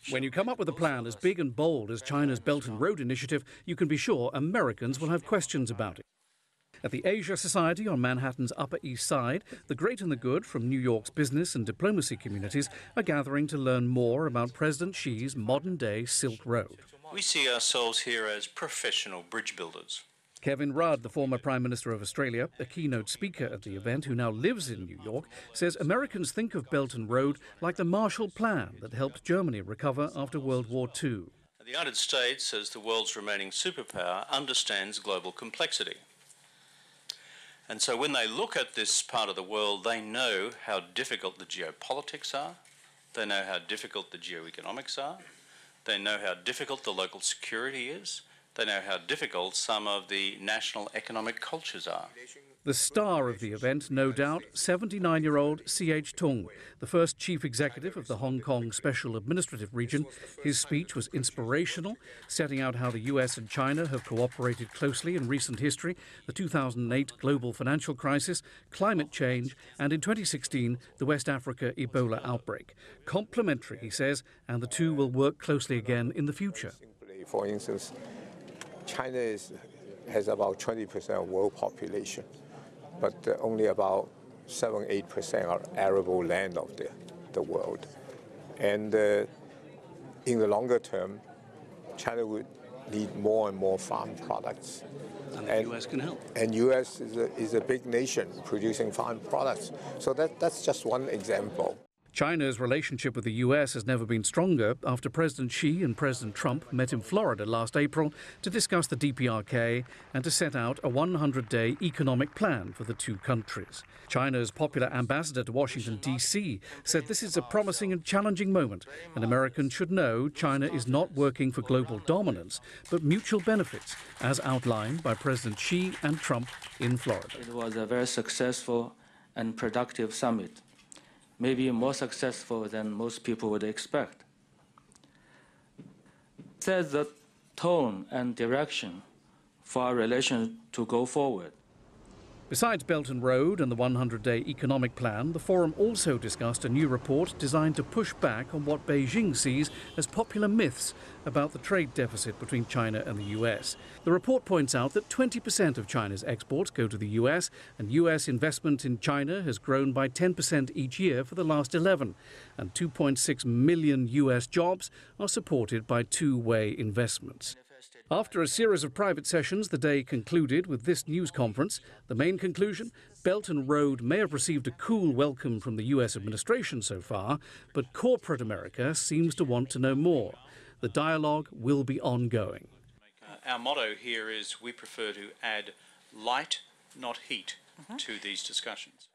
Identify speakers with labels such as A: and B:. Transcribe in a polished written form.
A: When you come up with a plan as big and bold as China's Belt and Road Initiative, you can be sure Americans will have questions about it. At the Asia Society on Manhattan's Upper East Side, the great and the good from New York's business and diplomacy communities are gathering to learn more about President Xi's modern-day Silk Road.
B: We see ourselves here as professional bridge builders.
A: Kevin Rudd, the former Prime Minister of Australia, a keynote speaker at the event who now lives in New York, says Americans think of Belt and Road like the Marshall Plan that helped Germany recover after World War II.
B: The United States, as the world's remaining superpower, understands global complexity. And so when they look at this part of the world, they know how difficult the geopolitics are, they know how difficult the geoeconomics are, they know how difficult the local security is, they know how difficult some of the national economic cultures are.
A: The star of the event, no doubt, 79-year-old C.H. Tung, the first chief executive of the Hong Kong Special Administrative Region. His speech was inspirational, setting out how the U.S. and China have cooperated closely in recent history, the 2008 global financial crisis, climate change, and in 2016, the West Africa Ebola outbreak. Complementary, he says, and the two will work closely again in the future.
C: For instance, China has about 20% of world population, but only about 7–8% are arable land of the world. And in the longer term, China would need more and more farm products.
A: And the U.S. can help.
C: And U.S. is a big nation producing farm products. So that's just one example.
A: China's relationship with the U.S. has never been stronger after President Xi and President Trump met in Florida last April to discuss the DPRK and to set out a 100-day economic plan for the two countries. China's popular ambassador to Washington, D.C. said this is a promising and challenging moment, and Americans should know China is not working for global dominance, but mutual benefits, as outlined by President Xi and Trump in Florida.
D: It was a very successful and productive summit. Maybe more successful than most people would expect. It sets the tone and direction for our relation to go forward.
A: Besides Belt and Road and the 100-day economic plan, the forum also discussed a new report designed to push back on what Beijing sees as popular myths about the trade deficit between China and the U.S. The report points out that 20% of China's exports go to the U.S., and U.S. investment in China has grown by 10% each year for the last 11, and 2.6 million U.S. jobs are supported by two-way investments. After a series of private sessions, the day concluded with this news conference. The main conclusion: Belt and Road may have received a cool welcome from the U.S. administration so far, but corporate America seems to want to know more. The dialogue will be ongoing.
B: Our motto here is we prefer to add light, not heat, to these discussions.